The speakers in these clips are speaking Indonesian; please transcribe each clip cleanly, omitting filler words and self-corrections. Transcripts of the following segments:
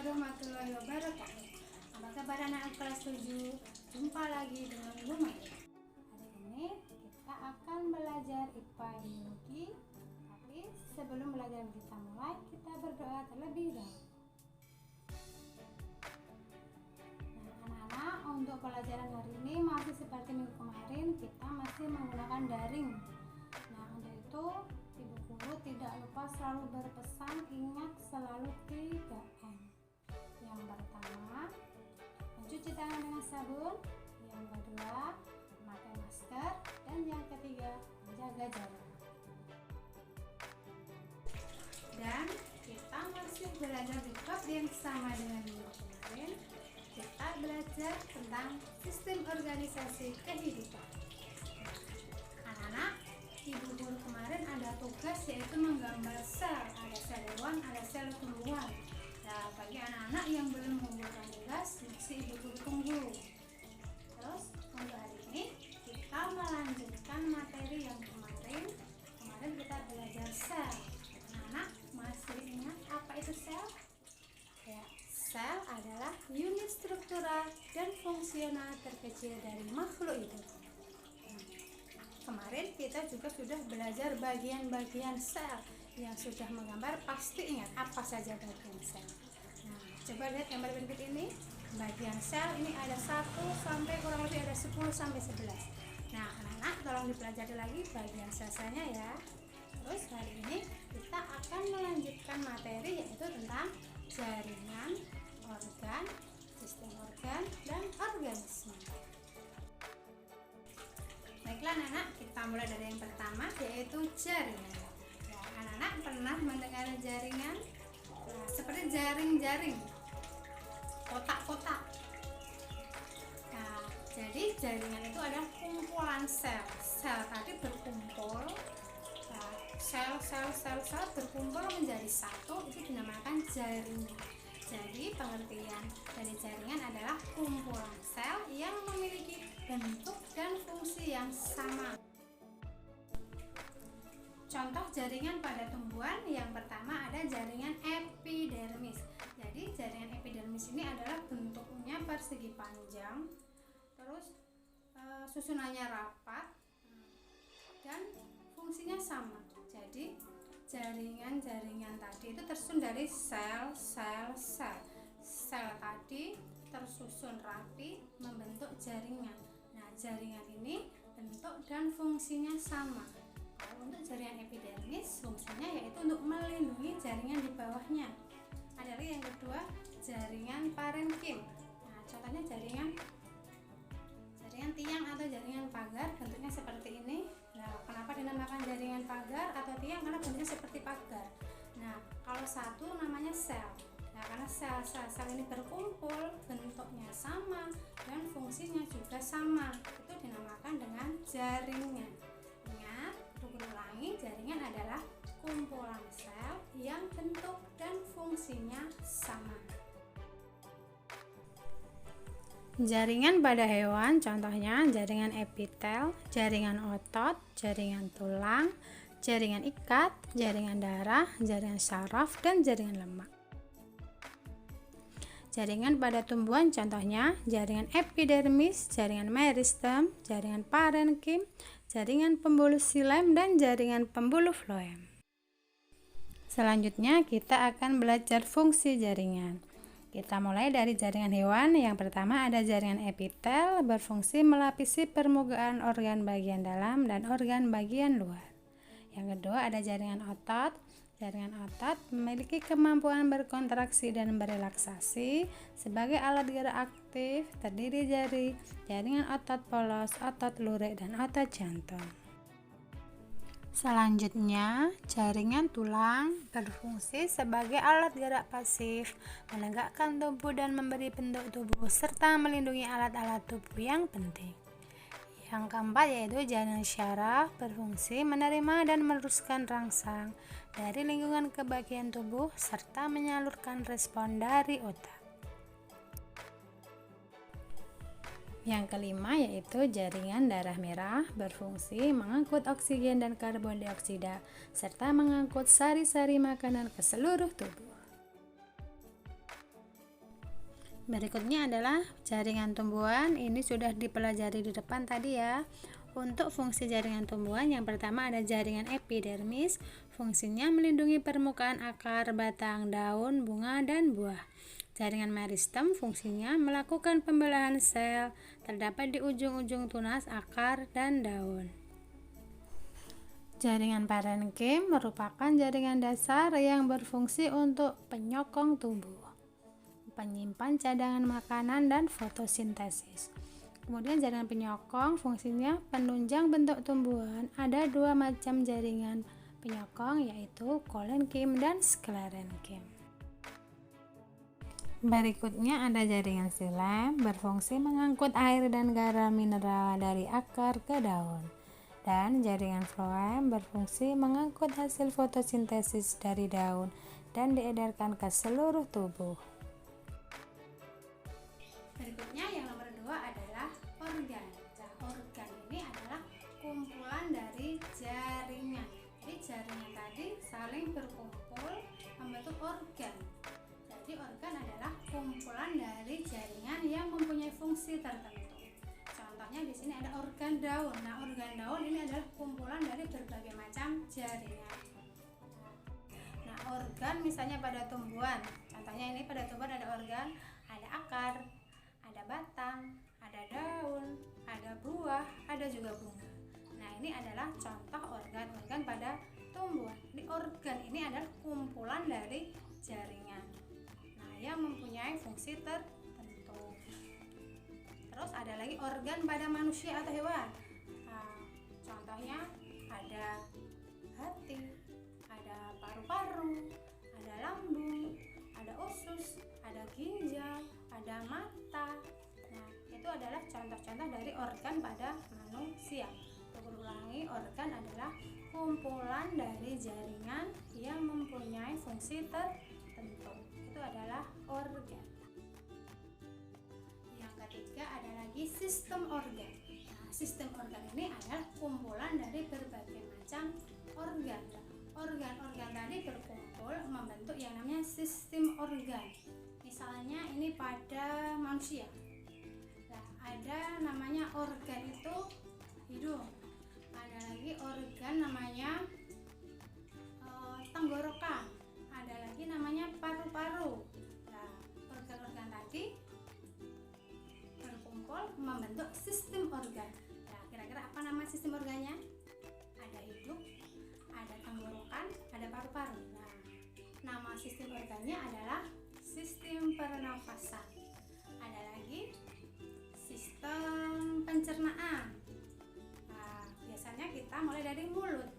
warahmatullahi wabarakatuh. Apa kabar anak kelas 7? Jumpa lagi dengan Bu Maya. Hari ini kita akan belajar IPA Biologi. Tapi sebelum belajar kita mulai, kita berdoa terlebih dahulu. Nah, anak-anak, untuk pelajaran hari ini masih seperti minggu kemarin, kita masih menggunakan daring. Nah, untuk itu Ibu Guru tidak lupa selalu berpesan, ingat selalu 3M. Yang pertama, mencuci tangan dengan sabun. Yang kedua, memakai masker. Dan yang ketiga, menjaga jarak. Dan kita masih belajar di bab yang sama dengan minggu kemarin. Kita belajar tentang sistem organisasi kehidupan. Anak-anak, Ibu Guru kemarin ada tugas yaitu menggambar sel. Ada sel hewan, ada sel tumbuhan. Nah, bagi anak-anak yang belum mengumpulkan tugas, masih Ibu Guru tunggu. Terus untuk hari ini kita melanjutkan materi yang kemarin. Kemarin kita belajar sel. Anak-anak masih ingat apa itu sel? Ya, sel adalah unit struktural dan fungsional terkecil dari makhluk hidup. Kemarin kita juga sudah belajar bagian-bagian sel. Yang sudah menggambar pasti ingat apa saja bagian sel. Nah, coba lihat gambar berikut ini. Bagian sel ini ada 1 sampai kurang lebih ada 10 sampai 11. Nah, anak-anak tolong dipelajari lagi bagian sel-selnya ya. Terus hari ini kita akan melanjutkan materi yaitu tentang jaringan, organ, sistem organ, dan organisme. Baiklah anak-anak, kita mulai dari yang pertama yaitu jaringan. Ya, anak-anak pernah mendengar jaringan? Nah, seperti jaring-jaring, kotak-kotak. Nah, jadi jaringan itu adalah kumpulan sel. Sel tadi berkumpul. Nah, sel berkumpul menjadi satu, itu dinamakan jaringan. Jadi pengertian dari jaringan adalah kumpulan sel yang memiliki bentuk dan fungsi yang sama. Contoh jaringan pada tumbuhan yang pertama ada jaringan epidermis. Jadi jaringan epidermis ini adalah bentuknya persegi panjang, terus susunannya rapat dan fungsinya sama. Jadi jaringan-jaringan tadi itu tersusun dari sel. Sel tadi tersusun rapi membentuk jaringan. Nah, jaringan ini bentuk dan fungsinya sama. Kalau untuk jaringan epidermis, fungsinya yaitu untuk melindungi jaringan di bawahnya. Ada lagi yang kedua, jaringan parenkim. Nah, contohnya jaringan tiang atau jaringan pagar, bentuknya seperti ini. Nah, kenapa dinamakan jaringan pagar atau tiang? Karena bentuknya seperti pagar. Nah, kalau satu namanya sel. Nah, karena sel ini berkumpul, bentuknya sama dan fungsinya juga sama, itu dinamakan dengan jaringan. Ingat, ulangi, jaringan adalah kumpulan sel yang bentuk dan fungsinya sama. Jaringan pada hewan contohnya jaringan epitel, jaringan otot, jaringan tulang, jaringan ikat, jaringan darah, jaringan saraf, dan jaringan lemak. Jaringan pada tumbuhan contohnya jaringan epidermis, jaringan meristem, jaringan parenkim, jaringan pembuluh xilem, dan jaringan pembuluh floem. Selanjutnya kita akan belajar fungsi jaringan. Kita mulai dari jaringan hewan. Yang pertama ada jaringan epitel, berfungsi melapisi permukaan organ bagian dalam dan organ bagian luar. Yang kedua ada jaringan otot. Jaringan otot memiliki kemampuan berkontraksi dan berelaksasi. Sebagai alat gerak aktif terdiri dari jaringan otot polos, otot lurik, dan otot jantung. Selanjutnya, jaringan tulang berfungsi sebagai alat gerak pasif, menegakkan tubuh dan memberi bentuk tubuh, serta melindungi alat-alat tubuh yang penting. Yang keempat yaitu jaringan syaraf, berfungsi menerima dan meluruskan rangsang dari lingkungan ke bagian tubuh, serta menyalurkan respon dari otak. Yang kelima yaitu jaringan darah merah, berfungsi mengangkut oksigen dan karbon dioksida serta mengangkut sari-sari makanan ke seluruh tubuh. Berikutnya adalah jaringan tumbuhan. Ini sudah dipelajari di depan tadi ya. Untuk fungsi jaringan tumbuhan, yang pertama ada jaringan epidermis. Fungsinya melindungi permukaan akar, batang, daun, bunga, dan buah. Jaringan meristem fungsinya melakukan pembelahan sel, terdapat di ujung-ujung tunas, akar, dan daun. Jaringan parenkim merupakan jaringan dasar yang berfungsi untuk penyokong tumbuh, penyimpan cadangan makanan, dan fotosintesis. Kemudian jaringan penyokong fungsinya penunjang bentuk tumbuhan. Ada dua macam jaringan penyokong, yaitu kolenkim dan sklerenkim. Berikutnya ada jaringan xilem, berfungsi mengangkut air dan garam mineral dari akar ke daun. Dan jaringan floem berfungsi mengangkut hasil fotosintesis dari daun dan diedarkan ke seluruh tubuh. Berikutnya yang nomor 2 adalah organ. Nah, organ ini adalah kumpulan dari jaringan. Jadi jaringan tadi saling berkumpul membentuk organ. Jadi organ adalah kumpulan dari jaringan yang mempunyai fungsi tertentu. Contohnya di sini ada organ daun. Nah, organ daun ini adalah kumpulan dari berbagai macam jaringan. Nah, organ misalnya pada tumbuhan. Contohnya ini pada tumbuhan ada organ, ada akar, ada batang, ada daun, ada buah, ada juga bunga. Nah, ini adalah contoh organ-organ pada tumbuhan. Jadi organ ini adalah kumpulan dari jaringan, nah, yang mempunyai fungsi tertentu. Terus ada lagi organ pada manusia atau hewan. Nah, contohnya ada hati, ada paru-paru, ada lambung, ada usus, ada ginjal, ada mata. Nah, itu adalah contoh-contoh dari organ pada manusia. Ulangi, organ adalah kumpulan dari jaringan yang mempunyai fungsi tertentu. Itu adalah organ. Yang ketiga ada lagi sistem organ. Nah, sistem organ ini adalah kumpulan dari berbagai macam organ. Organ-organ tadi berkumpul membentuk yang namanya sistem organ. Misalnya ini pada manusia. Nah, ada namanya organ itu hidung. Ada lagi organ namanya tenggorokan. Ada lagi namanya paru-paru. Nah, organ-organ tadi berkumpul membentuk sistem organ. Nah, kira-kira apa nama sistem organnya? Ada hidung, ada tenggorokan, ada paru-paru. Nah, nama sistem organnya adalah sistem pernafasan. Ada lagi sistem pencernaan. Nah, biasanya kita mulai dari mulut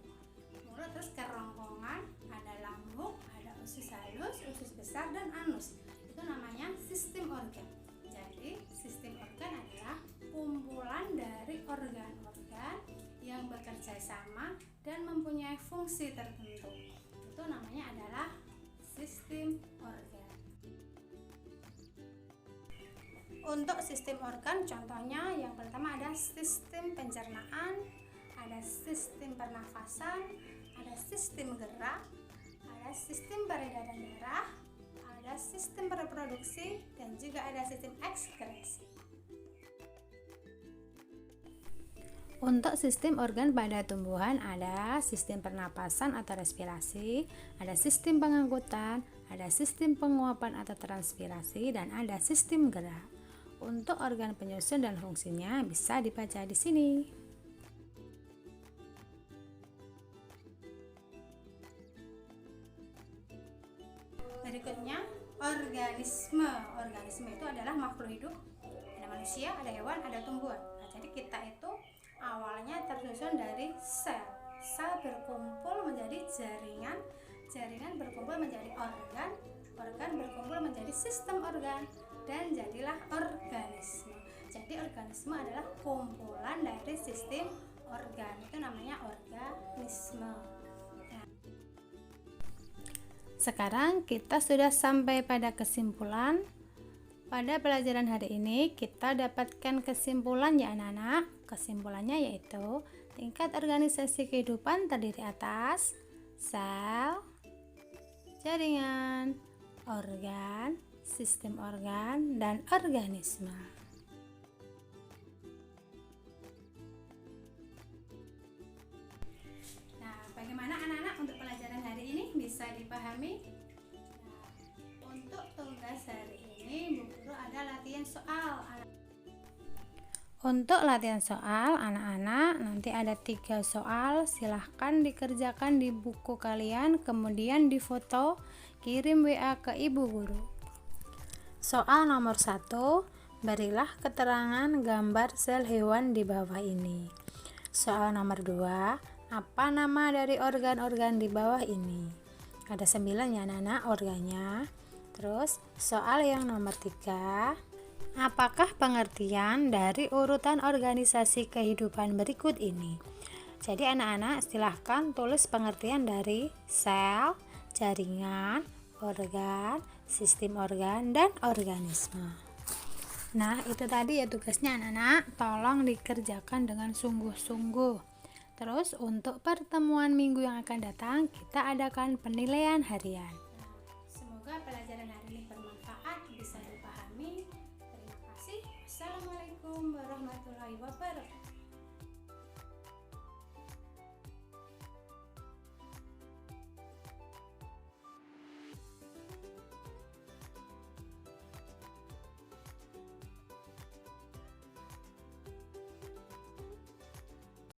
terus ke rongkongan, ada lambung, ada usus halus, usus besar, dan anus. Itu namanya sistem organ. Jadi sistem organ adalah kumpulan dari organ-organ yang bekerja sama dan mempunyai fungsi tertentu. Itu namanya adalah sistem organ. Untuk sistem organ, contohnya yang pertama ada sistem pencernaan, ada sistem pernafasan, ada sistem gerak, ada sistem peredaran darah, ada sistem reproduksi, dan juga ada sistem ekskresi. Untuk sistem organ pada tumbuhan ada sistem pernapasan atau respirasi, ada sistem pengangkutan, ada sistem penguapan atau transpirasi, dan ada sistem gerak. Untuk organ penyusun dan fungsinya bisa dibaca di sini. Berikutnya organisme. Organisme itu adalah makhluk hidup. Ada manusia, ada hewan, ada tumbuhan. Nah, jadi kita itu awalnya tersusun dari sel. Sel berkumpul menjadi jaringan, jaringan berkumpul menjadi organ, organ berkumpul menjadi sistem organ, dan jadilah organisme. Jadi organisme adalah kumpulan dari sistem organ. Itu namanya organisme. Nah, sekarang kita sudah sampai pada kesimpulan. Pada pelajaran hari ini kita dapatkan kesimpulan ya anak-anak. Kesimpulannya yaitu tingkat organisasi kehidupan terdiri atas sel, jaringan, organ, sistem organ, dan organisme. Nah, bagaimana anak-anak untuk pelajaran hari ini bisa dipahami? Nah, untuk tugas hari ini Bu Guru ada latihan soal. Untuk latihan soal anak-anak nanti ada 3 soal, silahkan dikerjakan di buku kalian, kemudian difoto, kirim WA ke ibu guru. Soal nomor 1, berilah keterangan gambar sel hewan di bawah ini. Soal nomor 2, apa nama dari organ-organ di bawah ini? Ada 9 ya anak-anak organnya. Terus soal yang nomor 3, apakah pengertian dari urutan organisasi kehidupan berikut ini? Jadi anak-anak silahkan tulis pengertian dari sel, jaringan, organ, sistem organ, dan organisme. Nah, itu tadi ya tugasnya anak-anak, tolong dikerjakan dengan sungguh-sungguh. Terus untuk pertemuan minggu yang akan datang, kita adakan penilaian harian. Semoga pelajaran hari ini bermanfaat, bisa dipahami. Terima kasih. Assalamualaikum warahmatullahi wabarakatuh.